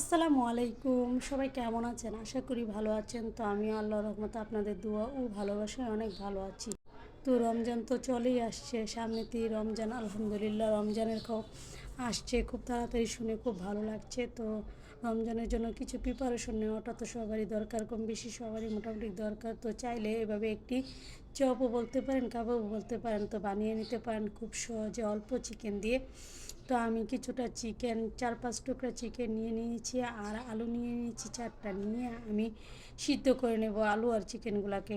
আসসালামু আলাইকুম, সবাই কেমন আছেন? আশা করি ভালো আছেন। তো আমিও আল্লাহর রহমতে আপনাদের দোয়া ও ভালোবাসায় অনেক ভালো আছি। তো রমজান তো চলেই আসছে, সামনেতেই রমজান। আলহামদুলিল্লাহ রমজানের আসছে খুব তাড়াতাড়ি, শুনে খুব ভালো লাগছে। তো রমজানের জন্য কিছু প্রিপারেশন নেওয়াটা তো সবারই দরকার, কম বেশি সবারই মোটামুটি দরকার। তো চাইলে এভাবে একটি চপও বলতে পারেন, কাবাবও বলতে পারেন, তো বানিয়ে নিতে পারেন খুব সহজে অল্প চিকেন দিয়ে। তো আমি কিছুটা চিকেন, 4-5 টুকরা চিকেন নিয়ে নিয়েছি, আর আলু নিয়ে নিয়েছি 4টা। নিয়ে আমি সিদ্ধ করে নেব আলু আর চিকেনগুলোকে।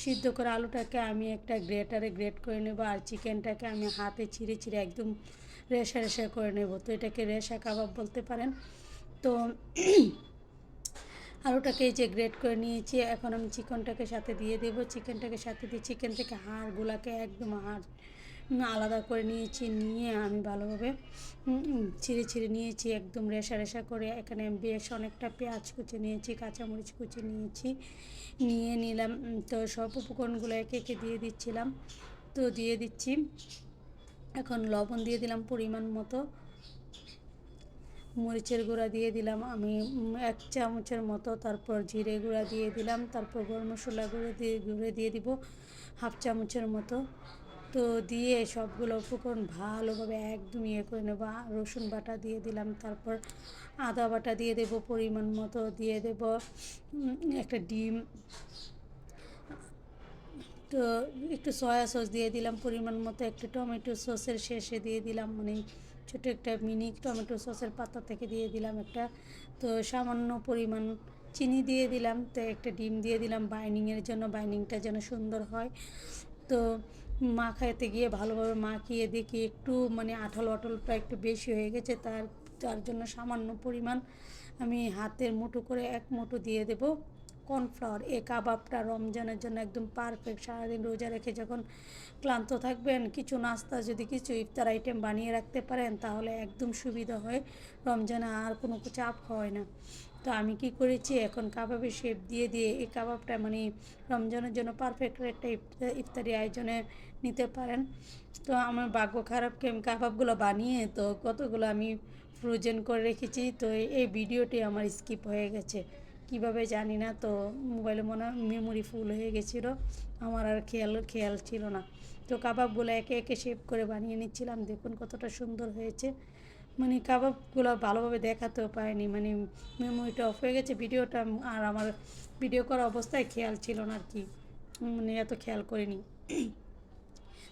সিদ্ধ করে আলুটাকে আমি একটা গ্রেটারে গ্রেট করে নেব, আর চিকেনটাকে আমি হাতে ছিঁড়ে ছিঁড়ে একদম রেশা রেশা করে নেব। তো এটাকে রেশা কাবাব বলতে পারেন। তো আলুটাকে এই যে গ্রেট করে নিয়েছি, এখন আমি চিকেনটাকে সাথে দিয়ে দেবো। চিকেনটাকে সাথে দিয়ে চিকেন থেকে হাড়গুলাকে একদম আলাদা করে নিয়েছি। নিয়ে আমি ভালোভাবে ছিঁড়ে ছিঁড়ে নিয়েছি, একদম রেশা রেশা করে। এখানে আমি বেশ অনেকটা পেঁয়াজ কুচি নিয়েছি, কাঁচামরিচ কুচি নিয়েছি, নিয়ে নিলাম। তো সব উপকরণগুলো একে একে দিয়ে দিচ্ছিলাম। তো দিয়ে দিচ্ছি, এখন লবণ দিয়ে দিলাম পরিমাণ মতো, মরিচের গুঁড়া দিয়ে দিলাম আমি 1 চামচের মতো, তারপর জিরে গুঁড়া দিয়ে দিলাম, তারপর গরম মশলা গুঁড়ো দিয়ে দিব 1/2 চামচের মতো। তো দিয়ে সবগুলো উপকরণ ভালোভাবে একদম করে নেব। রসুন বাটা দিয়ে দিলাম, তারপর আদা বাটা দিয়ে দেব পরিমাণ মতো, দিয়ে দেব একটা ডিম। তো একটু সয়া সস দিয়ে দিলাম পরিমাণ মতো, একটা টমেটো সসের শেষে দিয়ে দিলাম, মানে ছোটো একটা মিনি টমেটো সসের পাতা থেকে দিয়ে দিলাম একটা। তো সামান্য পরিমাণ চিনি দিয়ে দিলাম। তো একটা ডিম দিয়ে দিলাম বাইন্ডিংয়ের জন্য, বাইন্ডিংটা যেন সুন্দর হয়। তো মাখাতে গিয়ে ভালোভাবে মাখিয়ে দেখি একটু মানে আঠালো আঠালোটা একটু বেশি হয়ে গেছে, তার জন্য সামান্য পরিমাণ আমি হাতের মুঠো করে 1 মুঠো দিয়ে দেব কর্নফ্লাওয়ার। এই কাবাবটা রমজানের জন্য একদম পারফেক্ট। সারাদিন রোজা রেখে যখন ক্লান্ত থাকবেন, কিছু নাস্তা যদি কিছু ইফতার আইটেম বানিয়ে রাখতে পারেন, তাহলে একদম সুবিধা হয়, রমজানে আর কোনো চাপ হয় না। তো আমি কি করেছি, এখন কাবাবের শেপ দিয়ে দিয়ে এই কাবাবটা মানে রমজানের জন্য পারফেক্ট একটা ইফতারি আয়োজনে নিতে পারেন। তো আমার ভাগ্য খারাপ কি, আমি কাবাবগুলো বানিয়ে তো কতগুলো আমি ফ্রোজেন করে রেখেছি। তো এই ভিডিওটি আমার স্কিপ হয়ে গেছে, কিভাবে জানি না। তো মোবাইলে মনে হয় মেমোরি ফুল হয়ে গেছিলো, আমার আর খেয়াল ছিল না। তো কাবাবগুলো একে একে শেপ করে বানিয়ে নিচ্ছিলাম। দেখুন কতটা সুন্দর হয়েছে, মানে কাবাবগুলো ভালোভাবে দেখাতেও পারিনি, মানে মেমোরিটা অফ হয়ে গেছে ভিডিওটা, আর আমার ভিডিও করা অবস্থায় খেয়াল ছিল না আর কি, মানে এত খেয়াল করিনি।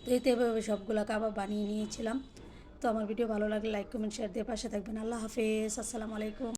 তো এতে এভাবে সবগুলো কাবাব বানিয়ে নিয়েছিলাম। তো আমার ভিডিও ভালো লাগলে লাইক কমেন্ট শেয়ার দিয়ে পাশে থাকবেন। আল্লাহ হাফেজ, আসসালামু আলাইকুম।